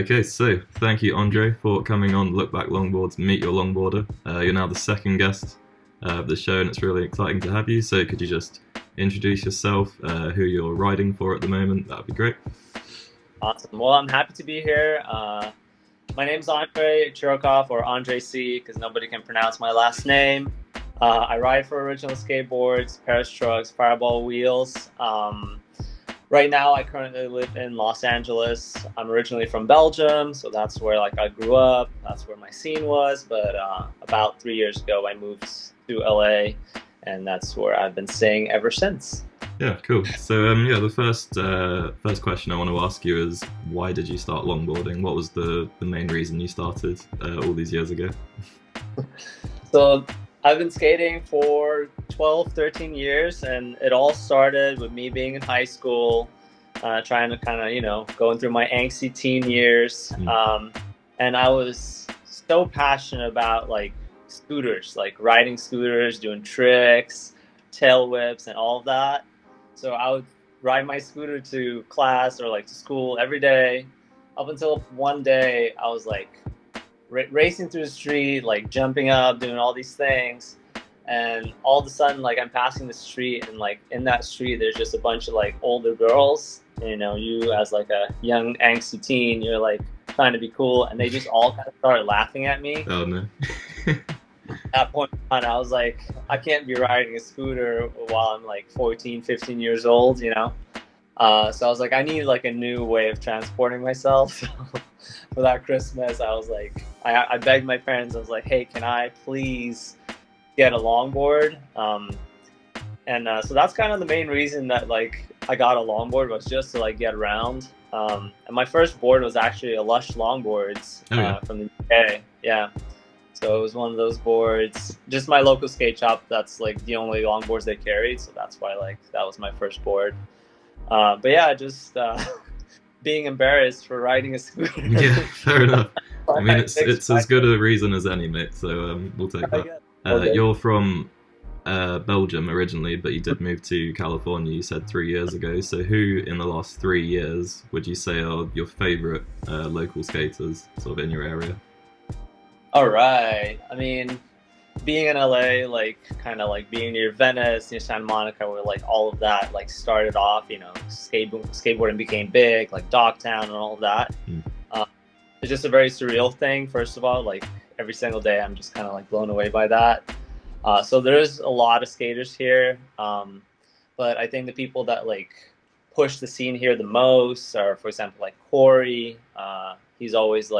Okay, so thank you, Andrei, for coming on Lookback Longboards, Meet Your Longboarder. You're now the second guest of the show, and it's really exciting to have you. So could you just introduce yourself, who you're riding for at the moment? That would be great. Awesome. Well, I'm happy to be here. My name's Andrei Churakov, or Andrei C, because nobody can pronounce my last name. I ride for Original Skateboards, Paris Trucks, Fireball Wheels. Right now, I currently live in Los Angeles. I'm originally from Belgium, so that's where I grew up. That's where my scene was. But about 3 years ago, I moved to LA, and that's where I've been staying ever since. Yeah, cool. So the first question I want to ask you is, why did you start longboarding? What was the main reason you started all these years ago? So I've been skating for 12, 13 years, and it all started with me being in high school, trying to going through my angsty teen years. And I was so passionate about scooters, riding scooters, doing tricks, tail whips, and all of that. So I would ride my scooter to class or to school every day, up until one day I was racing through the street, jumping up, doing all these things, and all of a sudden I'm passing the street, and in that street there's just a bunch of older girls. You as a young angsty teen, you're trying to be cool, and they just all kind of started laughing at me. Oh no. At that point on, I was like, I can't be riding a scooter while I'm 14, 15 years old, So I was like, I need a new way of transporting myself. For that Christmas, I was I begged my parents. I was like, hey, can I please get a longboard? So that's kind of the main reason that I got a longboard, was just to get around. And my first board was actually a Lush Longboards from the UK. Yeah. So it was one of those boards, just my local skate shop. That's the only longboards they carried. So that's why that was my first board. But yeah, just being embarrassed for riding a scooter. Yeah, fair enough. I mean, it's as good a reason as any, mate. So we'll take that. Okay. You're from Belgium originally, but you did move to California, you said 3 years ago. So who in the last 3 years would you say are your favorite local skaters sort of in your area? All right. I mean, being in LA, being near Venice, near Santa Monica, where all of that started off, skateboarding became big, Dogtown and all of that. It's just a very surreal thing, first of all. Every single day, I'm just kind of blown away by that. So there's a lot of skaters here, but I think the people that push the scene here the most are, for example, Corey. He's always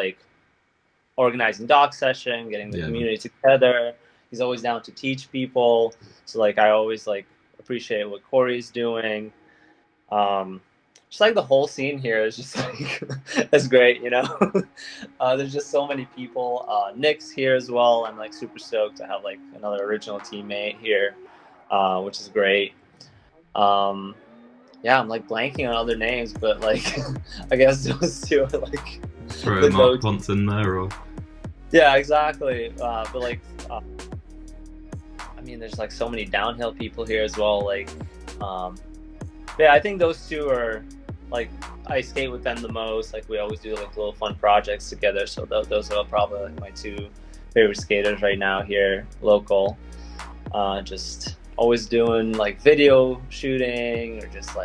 organizing doc session, getting the community together. He's always down to teach people. So I always appreciate what Corey's doing. Just the whole scene here is just it's great, There's just so many people. Nick's here as well. I'm super stoked to have another original teammate here, which is great. Yeah, I'm blanking on other names, but I guess those two are throw a Mark Ponson there, or yeah, exactly. But I mean, there's so many downhill people here as well. Yeah, I think those two are I skate with them the most. We always do little fun projects together. So those are probably my two favorite skaters right now here, local. Just always doing video shooting, or just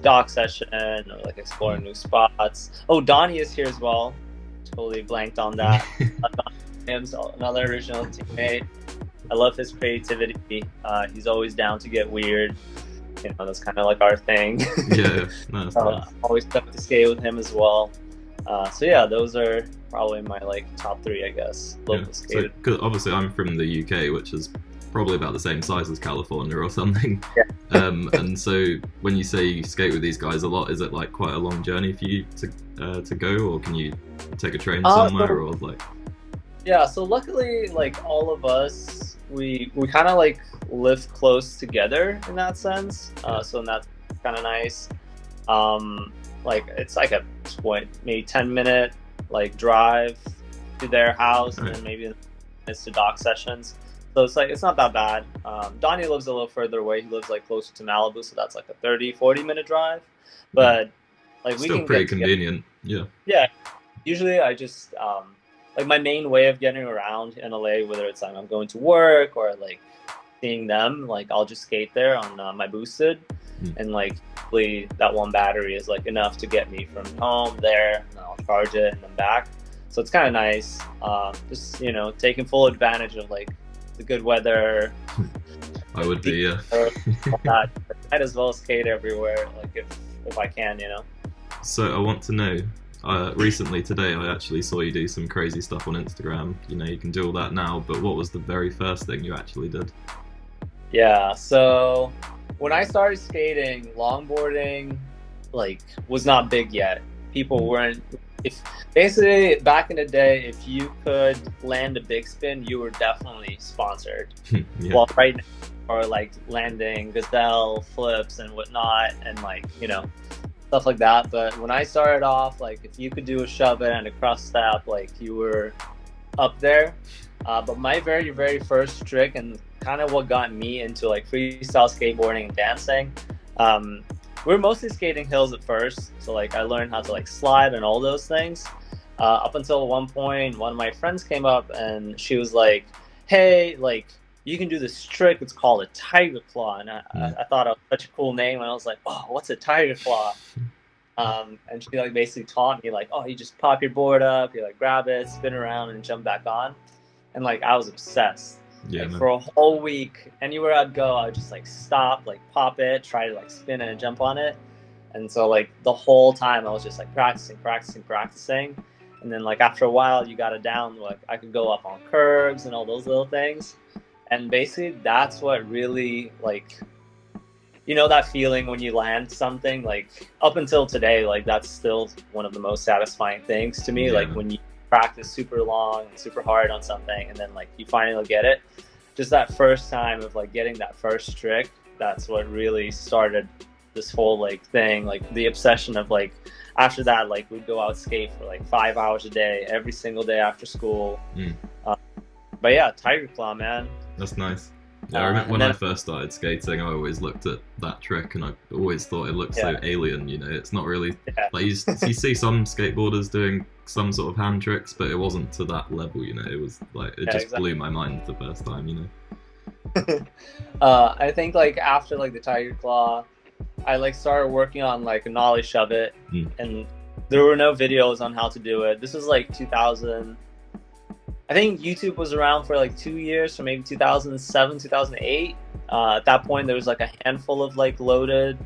doc session, or exploring new spots. Oh, Donnie is here as well. Totally blanked on that. Him's another original teammate. I love his creativity. He's always down to get weird. That's kind of our thing. Yeah, nice. Always tough to skate with him as well. So yeah, those are probably my top three, I guess, local skaters. So, 'cause obviously I'm from the UK, which is probably about the same size as California or something. Yeah. And so when you say you skate with these guys a lot, is it quite a long journey for you to go, or can you take a train somewhere, or Yeah, so luckily all of us, we kind of live close together in that sense. So that's kind of nice. It's a maybe 10-minute drive to their house, and then maybe it's to dock sessions. So it's not that bad. Donnie lives a little further away. He lives closer to Malibu, so that's a 30-40 minute drive. But we still can pretty convenient. Yeah. Yeah. usually I just like my main way of getting around in LA, whether it's like I'm going to work or like seeing them, like I'll just skate there on my boosted, and like hopefully that one battery is like enough to get me from home there, and I'll charge it and then back. So it's kind of nice, just taking full advantage of like the good weather. I would be, yeah. That. Might as well skate everywhere, like if I can, So I want to know. Recently today, I actually saw you do some crazy stuff on Instagram. You can do all that now, but what was the very first thing you actually did? Yeah, so when I started skating, longboarding like was not big yet. People weren't. Basically back in the day, if you could land a big spin, you were definitely sponsored. Yeah. Well, right now, or like landing gazelle flips and whatnot, and like stuff like that. But when I started off, like if you could do a shove it and a cross step, like you were up there. But my very, very first trick, and kind of what got me into like freestyle skateboarding and dancing, we were mostly skating hills at first. So like I learned how to like slide and all those things. Up until one point, one of my friends came up and she was like, "Hey, like you can do this trick. It's called a tiger claw." And I thought it was such a cool name, and I was like, "Oh, what's a tiger claw?" And she like basically taught me like, "Oh, you just pop your board up, you like grab it, spin around, and jump back on." And like I was obsessed. Yeah, like, for a whole week, anywhere I'd go, I'd just like stop, like pop it, try to like spin it and jump on it. And so like the whole time I was just like practicing. And then like after a while, you got it down. Like I could go up on curves and all those little things. And basically that's what really like, that feeling when you land something. Like up until today, like that's still one of the most satisfying things to me. Yeah. Like when you practice super long and super hard on something, and then like you finally get it, just that first time of like getting that first trick, that's what really started this whole like thing, like the obsession of like after that, like we'd go out skate for like 5 hours a day every single day after school. But yeah, tiger claw, man, that's nice. Yeah, I remember when I first started skating, I always looked at that trick and I always thought it looked so alien. It's not really like you see some skateboarders doing some sort of hand tricks, but it wasn't to that level. It was like it just blew my mind the first time. I think like after like the tiger claw, I like started working on like a nollie shove it, and there were no videos on how to do it. This was like 2000. I think YouTube was around for like 2 years, so maybe 2007, 2008. At that point, there was like a handful of like loaded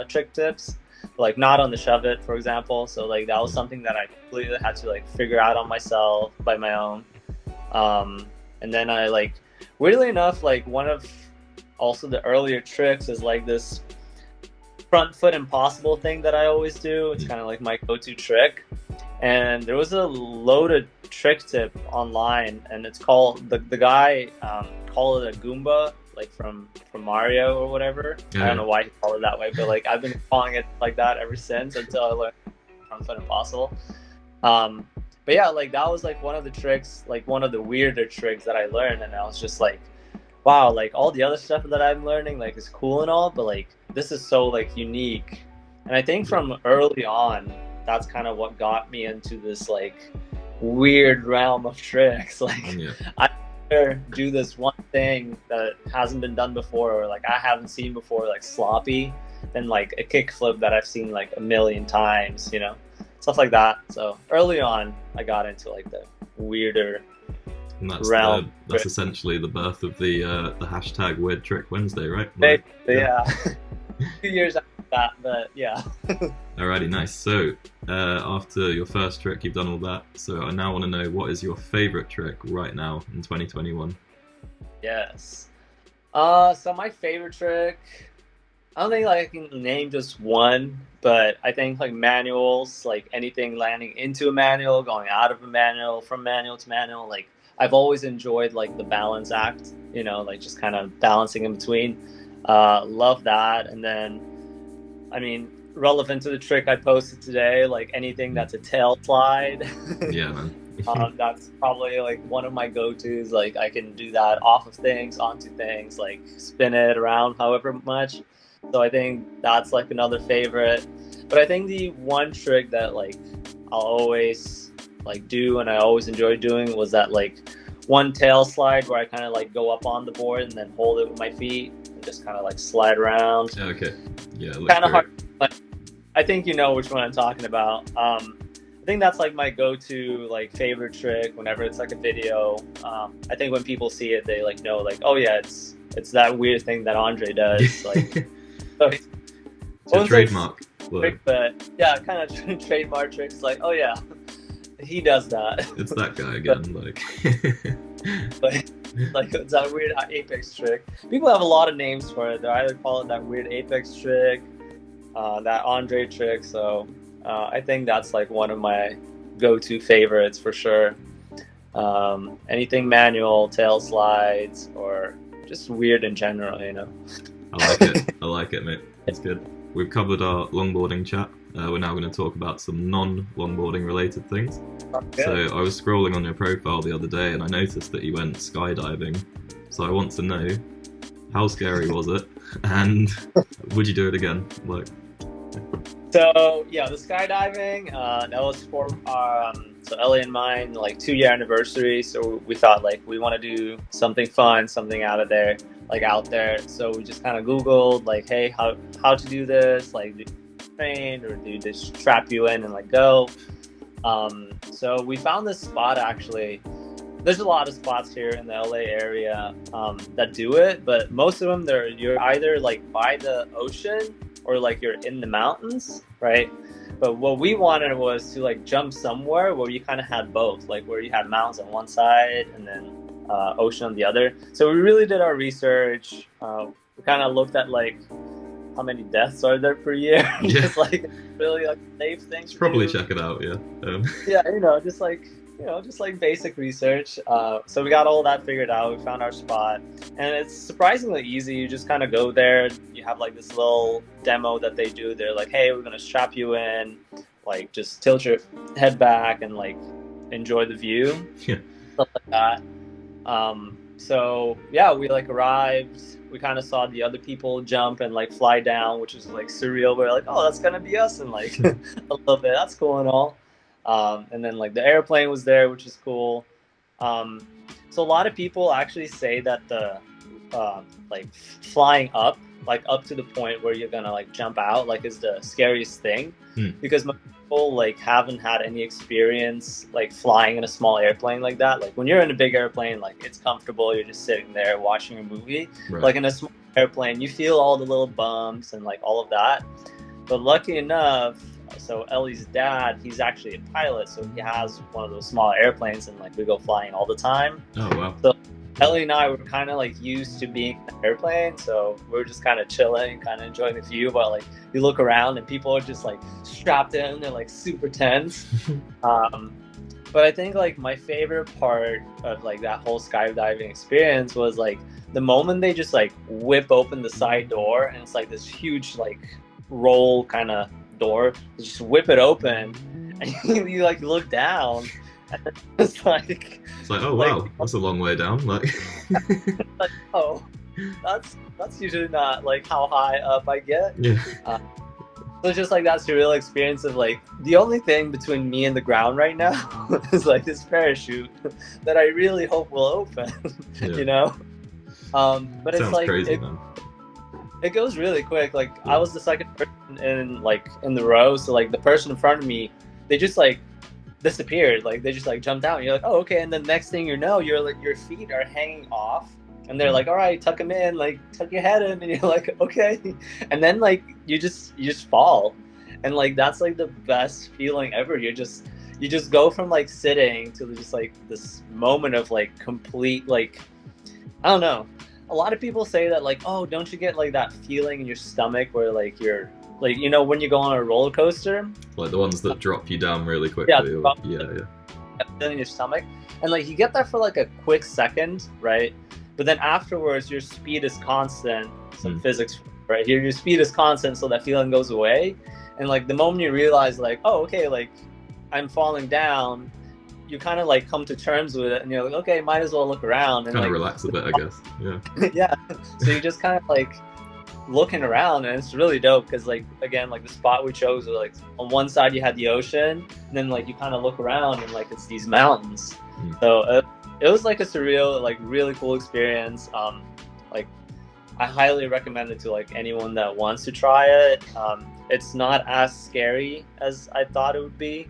trick tips, like not on the shove it, for example. So like that was something that I completely had to like figure out on myself by my own. And then I like, weirdly enough, like one of also the earlier tricks is like this front foot impossible thing that I always do. It's kind of like my go-to trick. And there was a loaded trick tip online, and it's called the guy called it a Goomba, like from Mario or whatever. I don't know why he called it that way, but like I've been calling it like that ever since until I learned front foot impossible. But yeah, like that was like one of the tricks, like one of the weirder tricks that I learned, and I was just like, wow, like all the other stuff that I'm learning like is cool and all, but like this is so like unique. And I think from early on, that's kind of what got me into this like weird realm of tricks. Like I rather do this one thing that hasn't been done before, or like I haven't seen before, like sloppy, than like a kickflip that I've seen like a million times, stuff like that. So early on, I got into like the weirder realm. That's essentially the birth of the hashtag Weird Trick Wednesday, right? Yeah. 2 years after that, but yeah. Alrighty, nice. So after your first trick, you've done all that. So I now want to know, what is your favorite trick right now in 2021? Yes. So my favorite trick, I don't think like I can name just one, but I think like manuals, like anything landing into a manual, going out of a manual, from manual to manual, like I've always enjoyed like the balance act, like just kind of balancing in between. Love that. And then, I mean, relevant to the trick I posted today, like anything that's a tail slide. Yeah, man. That's probably like one of my go-tos. Like I can do that off of things, onto things, like spin it around however much. So I think that's like another favorite. But I think the one trick that like I'll always like do and I always enjoyed doing was that like one tail slide where I kind of like go up on the board and then hold it with my feet and just kind of like slide around. Okay. Yeah. Kind of hard. Like, I think you know which one I'm talking about. I think that's like my go-to like favorite trick whenever it's like a video. I think when people see it, they like know like, oh yeah, it's that weird thing that Andrei does. Like, so it's a trademark. Trick, but yeah, kind of trademark tricks. Like, oh yeah, he does that. It's that guy again. Like it's that weird apex trick. People have a lot of names for it. They either call it that weird apex trick, that Andrei trick. So I think that's like one of my go-to favorites for sure. Anything manual, tail slides, or just weird in general, you know. I like it, mate. It's good. We've covered our longboarding chat. We're now going to talk about some non-longboarding related things. Okay. So I was scrolling on your profile the other day and I noticed that you went skydiving. So I want to know, how scary was it? And would you do it again? Like. So yeah, the skydiving, that was for so Ellie and mine like 2-year anniversary. So we thought like we want to do something fun, something out there. So we just kind of Googled like, hey, how to do this? Like, do you train or do they strap you in and like go? So we found this spot actually. There's a lot of spots here in the LA area that do it, but most of them you're either like by the ocean or like you're in the mountains, right? But what we wanted was to like jump somewhere where you kind of had both, like where you had mountains on one side and then ocean on the other. So we really did our research. We kind of looked at like how many deaths are there per year. Yeah. Just like really like safe things. Probably check it out. Yeah. Yeah, just like basic research. So we got all that figured out. We found our spot, and it's surprisingly easy. You just kind of go there. You have like this little demo that they do. They're like, hey, we're gonna strap you in, like just tilt your head back and like enjoy the view. Yeah. Stuff like that. So yeah, we like arrived. We kind of saw the other people jump and like fly down, which was like surreal. We're like, oh, that's gonna be us in like a little bit. That's cool and all. And then like the airplane was there, which is cool. So a lot of people actually say that the like flying up, like up to the point where you're gonna like jump out, like is the scariest thing, because most people like haven't had any experience like flying in a small airplane like that. Like when you're in a big airplane, like it's comfortable, you're just sitting there watching a movie. Right. Like in a small airplane, you feel all the little bumps and like all of that. But lucky enough, so Ellie's dad, he's actually a pilot, so he has one of those small airplanes, and like we go flying all the time. Oh wow. So Ellie and I were kind of like used to being in an airplane, so we're just kind of chilling, kind of enjoying the view. But like you look around and people are just like strapped in, they're like super tense. But I think like my favorite part of like that whole skydiving experience was like the moment they just like whip open the side door, and it's like this huge like roll kind of door. You just whip it open, and you like look down, and it's like oh wow, that's a long way down. Like, like oh, that's usually not like how high up I get. Yeah. So it's just like that surreal experience of like the only thing between me and the ground right now is like this parachute that I really hope will open. Yeah. You know, but it's Sounds like crazy, man. It goes really quick. Like I was the second person in the row, so like the person in front of me, they just like disappeared. Like they just like jumped out, and you're like, oh okay. And the next thing you know, you're like your feet are hanging off, and they're like, all right, tuck them in, like tuck your head in, and you're like, okay. And then like you just fall, and like that's like the best feeling ever. You just go from like sitting to just like this moment of like complete like, I don't know. A lot of people say that like, oh, don't you get like that feeling in your stomach where like you're like, you know, when you go on a roller coaster, like the ones that drop you down really quickly. Yeah. In your stomach, and like you get that for like a quick second, right? But then afterwards, your speed is constant. Some physics, right? Your speed is constant, so that feeling goes away. And like the moment you realize, like, oh, okay, like I'm falling down, you kind of like come to terms with it, and you're like, okay, might as well look around and kind of like relax a bit, I guess. Yeah. yeah. So you just kind of like looking around, and it's really dope because like again, like the spot we chose was like on one side you had the ocean, and then like you kind of look around and like it's these mountains. So it was like a surreal, like really cool experience. Like I highly recommend it to like anyone that wants to try it. It's not as scary as I thought it would be.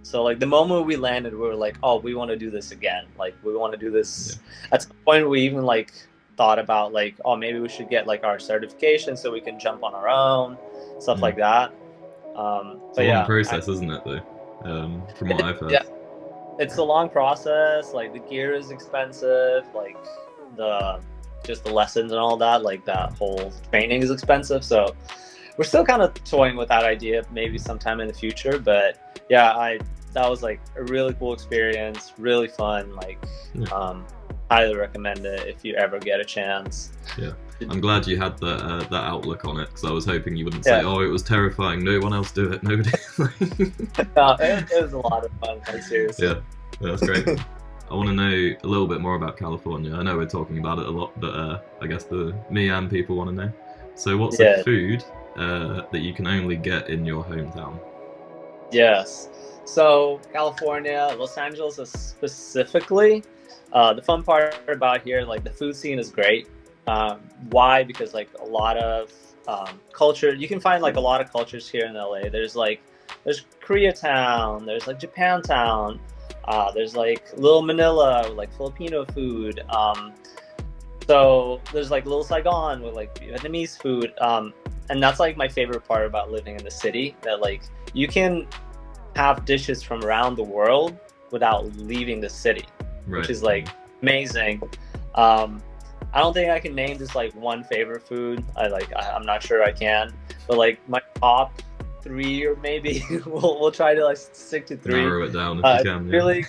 So like the moment we landed, we were like, oh, we want to do this again. Like we want to do this. Yeah. At some point, we even like thought about like, oh, maybe we should get like our certification so we can jump on our own, stuff like that. It's a long process, isn't it? Though, from what I've heard. Yeah, it's a long process. Like the gear is expensive. Like just the lessons and all that. Like that whole training is expensive. So we're still kind of toying with that idea, maybe sometime in the future. But yeah, that was like a really cool experience, really fun. Like, highly recommend it if you ever get a chance. Yeah, I'm glad you had that outlook on it, because I was hoping you wouldn't say, "Oh, it was terrifying. No one else do it. Nobody." No, it was a lot of fun. Like, seriously. Yeah, that's great. I want to know a little bit more about California. I know we're talking about it a lot, but I guess me and people want to know. So, what's the food that you can only get in your hometown? Yes. So California, Los Angeles specifically, the fun part about here, like the food scene is great. Why? Because like a lot of culture, you can find like a lot of cultures here in LA. There's Koreatown, there's like Japantown, there's like Little Manila, like Filipino food. So there's like Little Saigon with like Vietnamese food. And that's like my favorite part about living in the city, that like you can have dishes from around the world without leaving the city, which is like amazing. I don't think I can name just like one favorite food. I'm not sure I can, but like my top 3, or maybe we'll try to like stick to 3. Narrow it down if you can. Really,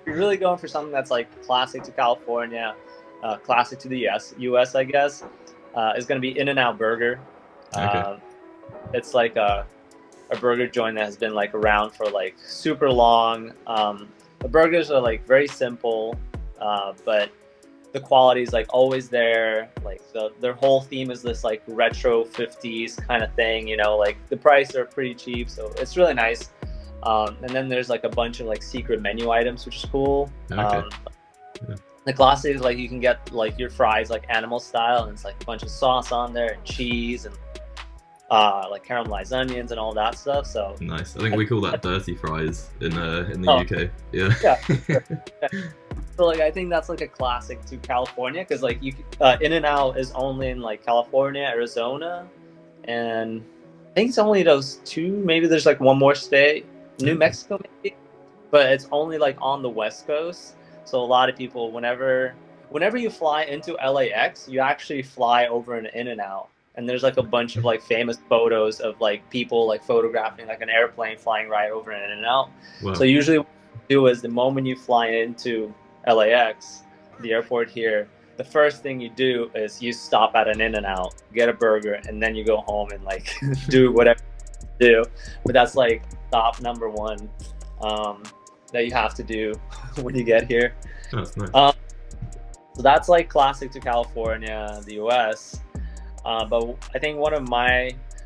really going for something that's like classic to California, classic to the US, I guess, is going to be In-N-Out Burger. It's like a burger joint that has been like around for like super long. The burgers are like very simple, but the quality is like always there. Like their whole theme is this like retro 50s kind of thing, you know, like the prices are pretty cheap, so it's really nice. And then there's like a bunch of like secret menu items, which is cool. The classic is like you can get like your fries like animal style, and it's like a bunch of sauce on there and cheese and like caramelized onions and all that stuff. So nice. I think we call that dirty fries in the UK. Yeah. So like I think that's like a classic to California, because like In-N-Out is only in like California, Arizona, and I think it's only those 2. Maybe there's like one more state, New Mexico maybe, but it's only like on the West Coast. So a lot of people, whenever you fly into LAX, you actually fly over an In-N-Out. And there's like a bunch of like famous photos of like people like photographing like an airplane flying right over an In-N-Out. Wow. So usually what you do is the moment you fly into LAX, the airport here, the first thing you do is you stop at an In-N-Out, get a burger, and then you go home and like do whatever you do. But that's like stop number 1 that you have to do when you get here. That's nice. So that's like classic to California, the US. But I think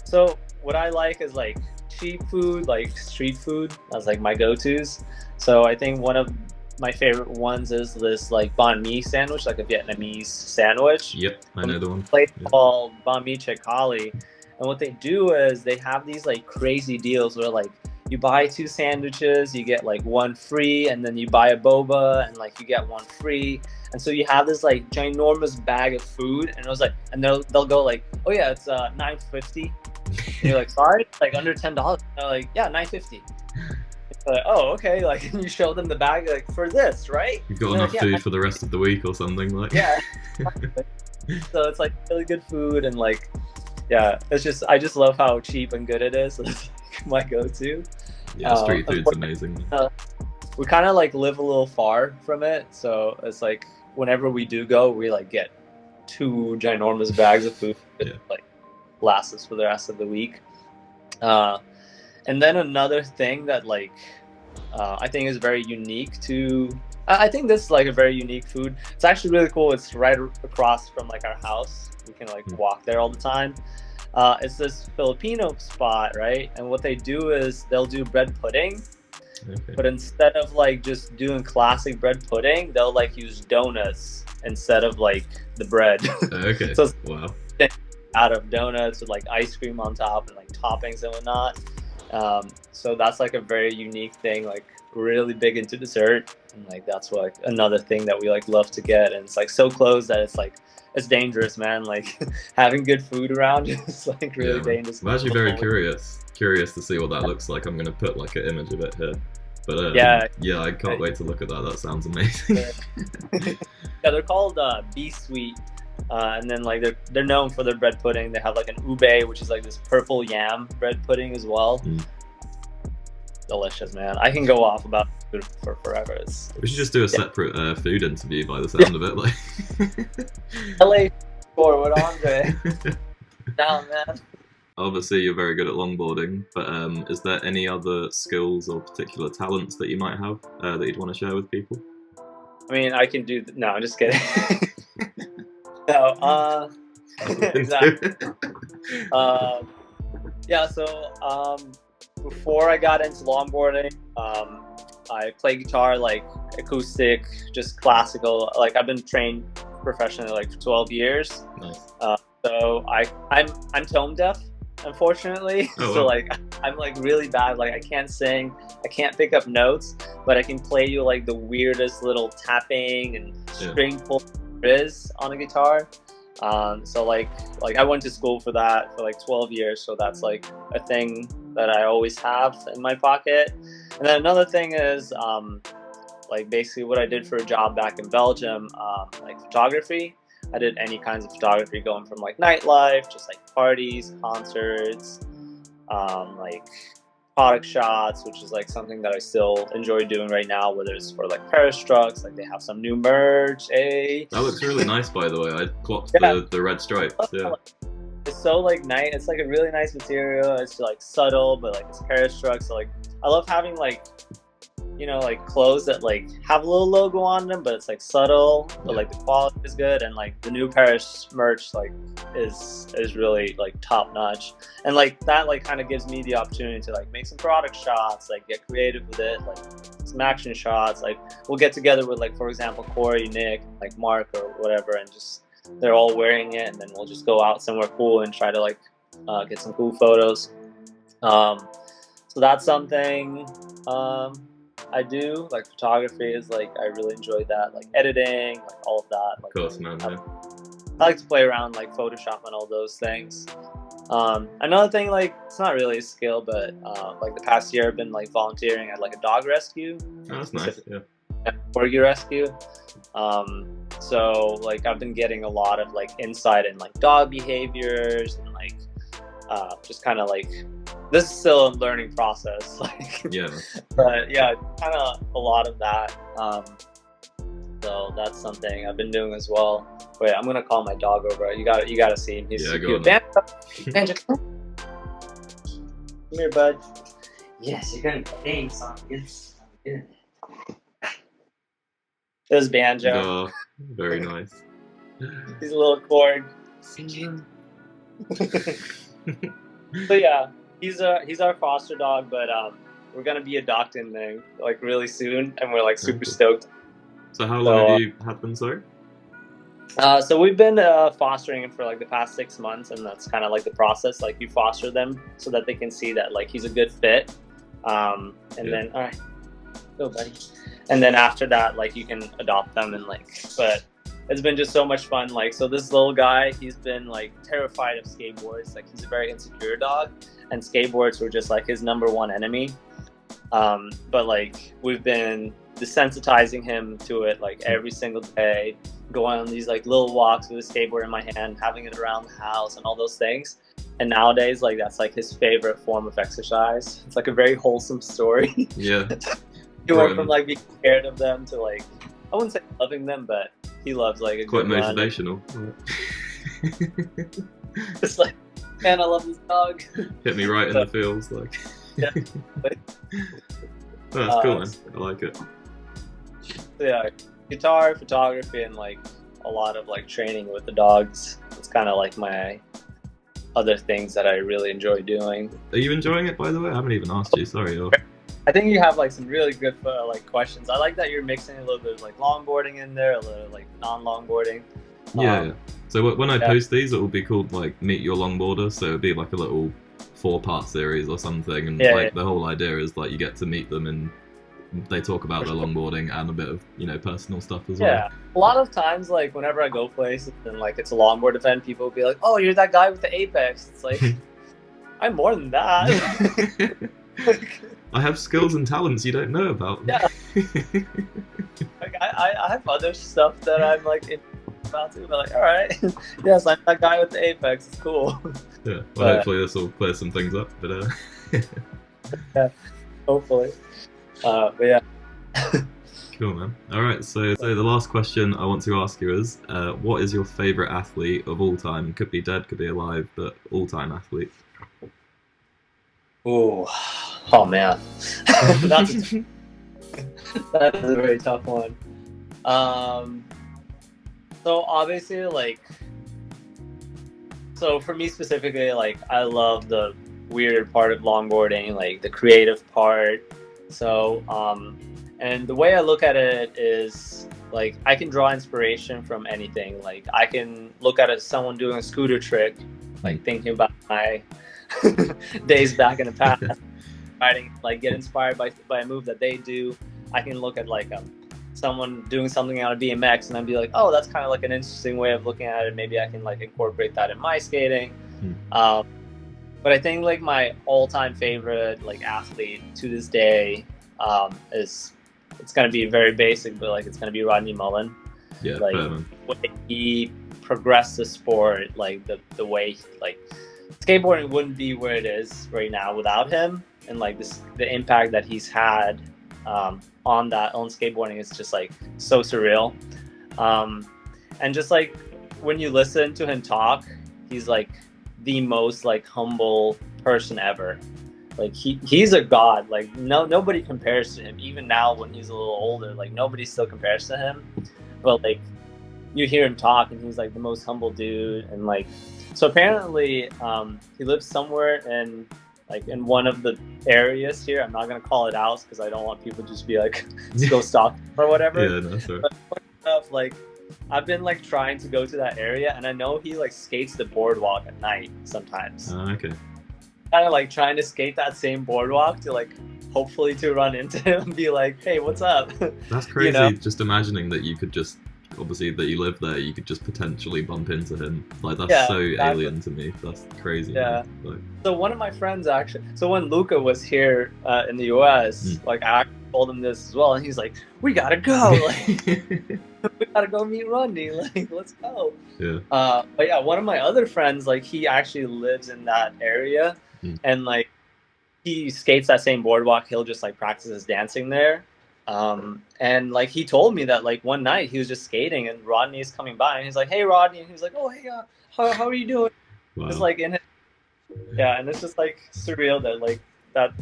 so what I like is like cheap food, like street food. That's like my go-tos. So I think one of my favorite ones is this like banh mi sandwich, like a Vietnamese sandwich. Yep, I know the one. Place called Banh Mi Chai Kali. And what they do is they have these like crazy deals where like you buy 2 sandwiches, you get like 1 free, and then you buy a boba and like you get 1 free. And so you have this like ginormous bag of food, and it was like, and they'll go like, oh yeah, it's $9.50. And you're like, sorry, it's like under $10. And they're like, yeah, $9.50. Like, oh, okay. Like, and you show them the bag, like, for this, right? You've got enough food for the rest of the week or something, like. Yeah. So it's like really good food, and like, yeah, I just love how cheap and good it is. It's like my go-to. Yeah, street food's amazing. We kind of like live a little far from it, so it's like whenever we do go, we like get 2 ginormous bags of food that like lasts us for the rest of the week. And then another thing that like I think is very unique to. I think this is like a very unique food. It's actually really cool. It's right across from like our house. We can like walk there all the time. It's this Filipino spot, right? And what they do is they'll do bread pudding, but instead of like just doing classic bread pudding, they'll like use donuts instead of like the bread. Okay. So wow. Out of donuts with like ice cream on top and like toppings and whatnot. So that's like a very unique thing. Like really big into dessert, and like that's what, like another thing that we like love to get. And it's like so close that it's like it's dangerous, man. Like having good food around is like really dangerous. I'm actually very curious to see what that looks like. I'm gonna put like an image of it here. But yeah, I can't wait to look at that. That sounds amazing. Yeah, they're called B-Sweet. And then like they're known for their bread pudding. They have like an ube, which is like this purple yam bread pudding as well. Delicious, man. I can go off about food for forever. We should just do a separate food interview by the sound of it. Like LA or what, Andrei? Down, man. Obviously, you're very good at longboarding, but is there any other skills or particular talents that you might have that you'd want to share with people? I mean, I can do. No, I'm just kidding. No, exactly. Yeah, so before I got into longboarding, I play guitar, like acoustic, just classical. Like I've been trained professionally like for 12 years. Nice. So I'm tone deaf, unfortunately. Oh, so wow. like I'm like really bad. Like I can't sing, I can't pick up notes, but I can play you like the weirdest little tapping and string pull there is on a guitar. So like I went to school for that for like 12 years. So that's like a thing that I always have in my pocket. And then another thing is like basically what I did for a job back in Belgium, like photography. I did any kinds of photography, going from like nightlife, just like parties, concerts, like product shots, which is like something that I still enjoy doing right now, whether it's for like Paris trucks, like they have some new merch. That looks really nice, by the way. I clocked the red stripes. Yeah. It's so like nice. It's like a really nice material. It's like subtle, but like it's Paris trucks. So like I love having like, you know, like clothes that like have a little logo on them, but it's like subtle, but like the quality is good. And like the new Paris merch like is really like top notch. And like that like kind of gives me the opportunity to like make some product shots, like get creative with it, like some action shots. Like we'll get together with like, for example, Corey, Nick, like Mark or whatever, and just they're all wearing it, and then we'll just go out somewhere cool and try to like get some cool photos. So that's something I do. Like photography is like I really enjoy that, like editing, like all of that. Like, of course, man. Yeah. I like to play around like Photoshop and all those things. Another thing, like it's not really a skill, but like the past year I've been like volunteering at like a dog rescue. Oh, that's nice. Yeah. Corgi rescue. So like I've been getting a lot of like insight in like dog behaviors and like just kind of like this is still a learning process. Like yeah. But yeah, kind of a lot of that. So that's something I've been doing as well. Wait, I'm gonna call my dog over. You gotta see him. He's so cute. Banjo, come here, bud. Yes, you're gonna bang something. Good. This is Banjo. Oh, very nice. He's a little corg. So yeah, he's our foster dog, but we're gonna be adopting him like really soon, and we're like super stoked. So how long have you had them, sorry? So we've been fostering him for like the past 6 months, and that's kind of like the process. Like you foster them so that they can see that like he's a good fit, and then all right, go buddy. And then after that, like you can adopt them and like, but it's been just so much fun. Like, so this little guy, he's been like terrified of skateboards. Like he's a very insecure dog, and skateboards were just like his #1 enemy. But like we've been desensitizing him to it like every single day, going on these like little walks with a skateboard in my hand, having it around the house and all those things. And nowadays, like that's like his favorite form of exercise. It's like a very wholesome story. Yeah. He went from like being scared of them to like, I wouldn't say loving them, but he loves like a quite good motivational. It's like, man, I love this dog. Hit me right in the feels, like. Yeah. that's cool, man. I like it. Yeah, guitar, photography, and like a lot of like training with the dogs. It's kind of like my other things that I really enjoy doing. Are you enjoying it, by the way? I haven't even asked you. Sorry. I think you have like some really good like questions. I like that you're mixing a little bit of like longboarding in there, a little like non-longboarding. Yeah. So when I post these, it will be called like Meet Your Longboarder. So it'll be like a little 4-part series or something, and the whole idea is like you get to meet them and they talk about their longboarding and a bit of, you know, personal stuff as well. Yeah, a lot of times, like whenever I go places and like it's a longboard event, people will be like, "Oh, you're that guy with the Apex." It's like, I'm more than that. I have skills and talents you don't know about. Yeah. Like I have other stuff that I'm like about to, but like, all right, yes, I'm that guy with the Apex. It's cool. Yeah. Well, hopefully this will clear some things up. But yeah, hopefully. But yeah. Cool, man. All right. So the last question I want to ask you is, what is your favorite athlete of all time? Could be dead, could be alive, but all-time athlete. Oh man, that is a very tough one. So obviously, like, so for me specifically, like, I love the weird part of longboarding, like the creative part. So, and the way I look at it is, like, I can draw inspiration from anything. Like, I can look at someone doing a scooter trick, like thinking about my days back in the past, riding, like get inspired by a move that they do. I can look at like someone doing something on a BMX and I'd be like, oh, that's kind of like an interesting way of looking at it. Maybe I can like incorporate that in my skating. But I think like my all-time favorite like athlete to this day is, it's gonna be very basic, but like it's gonna be Rodney Mullen. Yeah, like when he progressed the sport, like the way like skateboarding wouldn't be where it is right now without him, and like the impact that he's had on skateboarding is just like so surreal. And just like when you listen to him talk, he's like the most like humble person ever. Like he's a god. Like nobody compares to him. Even now when he's a little older, like nobody still compares to him. But like you hear him talk and he's like the most humble dude. And like, so apparently he lives somewhere in one of the areas here. I'm not gonna call it out because I don't want people to just be like, let's go stalk or whatever. Yeah, no, sorry. But like I've been like trying to go to that area, and I know he like skates the boardwalk at night sometimes. Okay. Kind of like trying to skate that same boardwalk to like hopefully to run into him and be like, hey, what's up? That's crazy. You know? Just imagining that you could just, obviously that you live there, you could just potentially bump into him. Like that's so alien to me. That's crazy. Yeah. Like, so one of my friends actually, so when Luca was here in the US, like I told him this as well, and he's like, we gotta go. Like, we gotta go meet Rodney. Like, let's go. Yeah. But yeah, one of my other friends, like he actually lives in that area, and like he skates that same boardwalk. He'll just like practice his dancing there. And like he told me that like one night he was just skating and Rodney is coming by and he's like, hey Rodney, and he's like, oh hey, how are you doing? Wow. It's like in his, and it's just like surreal that like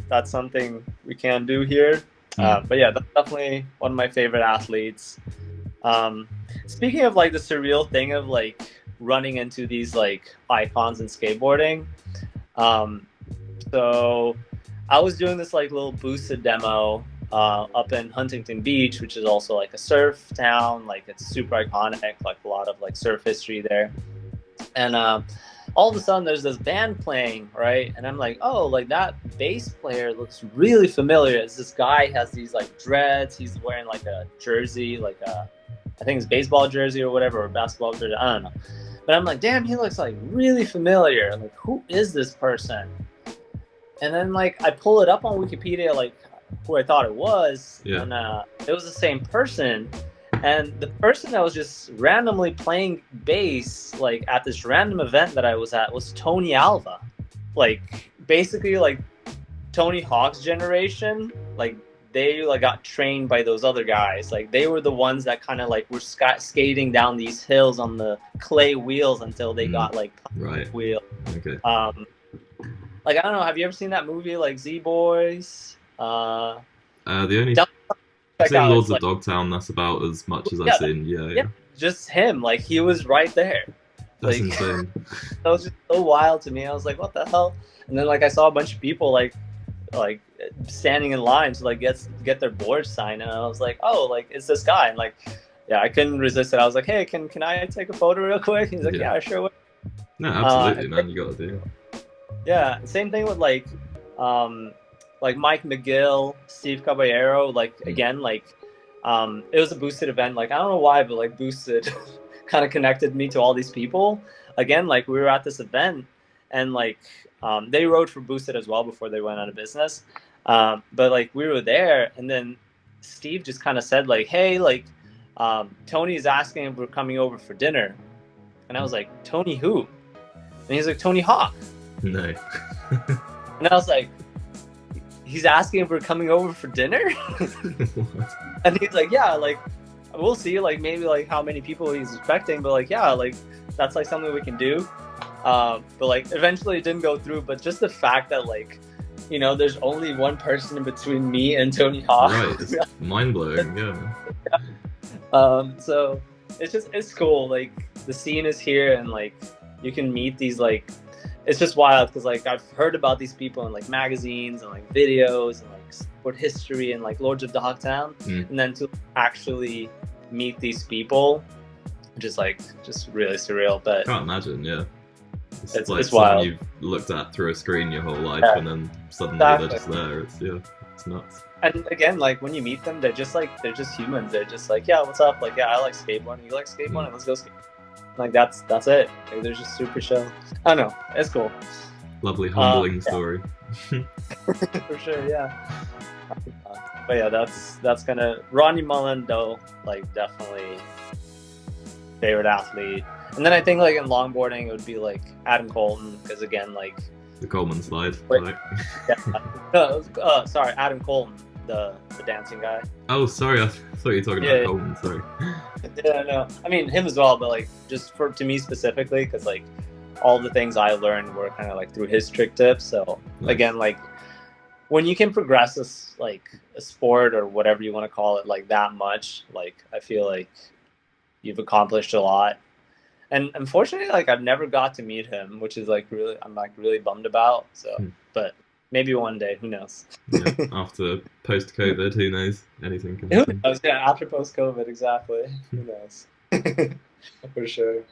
that's something we can do here. But yeah, that's definitely one of my favorite athletes. Speaking of like the surreal thing of like running into these like icons in skateboarding, so I was doing this like little boosted demo up in Huntington Beach, which is also like a surf town. Like it's super iconic, like a lot of like surf history there. And all of a sudden there's this band playing, right? And I'm like, oh, like that bass player looks really familiar. It's this guy has these like dreads. He's wearing like a jersey, like I think it's baseball jersey or whatever, or basketball jersey. I don't know. But I'm like, damn, he looks like really familiar. Like, who is this person? And then like I pull it up on Wikipedia, like who I thought it was, and it was the same person. And the person that was just randomly playing bass, like at this random event that I was at, was Tony Alva. Like basically like Tony Hawk's generation, like they like got trained by those other guys. Like they were the ones that kind of like were skating down these hills on the clay wheels until they got like wheel. Okay. Like I don't know, have you ever seen that movie like Z Boys? The only Check I've seen out, Lords it's of Dogtown. That's about as much as I've seen. Yeah, yeah, just him. Like he was right there. That's Like insane. that was just so wild to me. I was like, what the hell? And then like I saw a bunch of people like standing in line to like get their board signed, and I was like, oh, like it's this guy, and like yeah, I couldn't resist it. I was like, hey, can I take a photo real quick? He's like, yeah, sure. No, absolutely, man. You got to do it. Yeah, same thing with like Mike McGill, Steve Caballero. Like again, like it was a Boosted event. Like I don't know why, but like Boosted kind of connected me to all these people. Again, like we were at this event, and like they rode for Boosted as well before they went out of business. But like we were there, and then Steve just kind of said like, hey, like Tony's asking if we're coming over for dinner, and I was like, Tony who? And he's like, Tony Hawk. No. And I was like, he's asking if we're coming over for dinner? And he's like, yeah, like we'll see, like maybe like how many people he's expecting, but like yeah, like that's like something we can do. But like eventually it didn't go through, but just the fact that like, you know, there's only one person in between me and Tony Hawk. Right, it's mind-blowing, yeah. So it's cool, like the scene is here, and like you can meet these, like it's just wild because like I've heard about these people in like magazines and like videos and like sport history and like Lords of Dogtown, and then to actually meet these people, just really surreal. But can't imagine, yeah. It's like it's someone wild. You've looked at through a screen your whole life, and then suddenly they're just there. It's nuts. And again, like when you meet them, they're just humans. They're just like, yeah, what's up? Like, yeah, I like skateboarding. You like skateboarding? Let's go skate. Like that's it. Like, they're just super chill. I don't know. It's cool. Lovely, humbling story. For sure, yeah. But yeah, that's kind of Ronnie Mullen though. Like definitely favorite athlete. And then I think like in longboarding it would be like Adam Colton, because again like the Coleman slide. Right? Yeah. Sorry, Adam Colton, the dancing guy. Oh, sorry, I thought you were talking about Coleman. Sorry. Yeah, no, I mean him as well, but like just to me specifically, because like all the things I learned were kind of like through his trick tips. So nice. Again, like when you can progress this like a sport or whatever you want to call it like that much, like I feel like you've accomplished a lot. And unfortunately, like I've never got to meet him, which is like I'm really bummed about. So, but maybe one day, who knows? Yeah, after post-COVID, who knows? Anything can happen. Who knows? Yeah, after post-COVID, exactly. Who knows? For sure.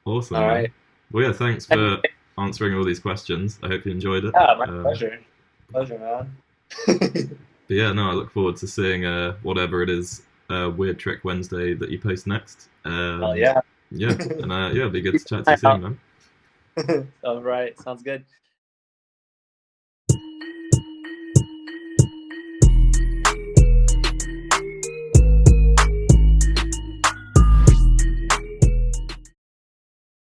Awesome. All right. Well, yeah, thanks for answering all these questions. I hope you enjoyed it. Yeah, my pleasure. Pleasure, man. But yeah, no, I look forward to seeing whatever it is, Weird Trick Wednesday that you post next. Oh yeah. Yeah, and yeah, it'd be good to chat to you soon, man. All right, sounds good.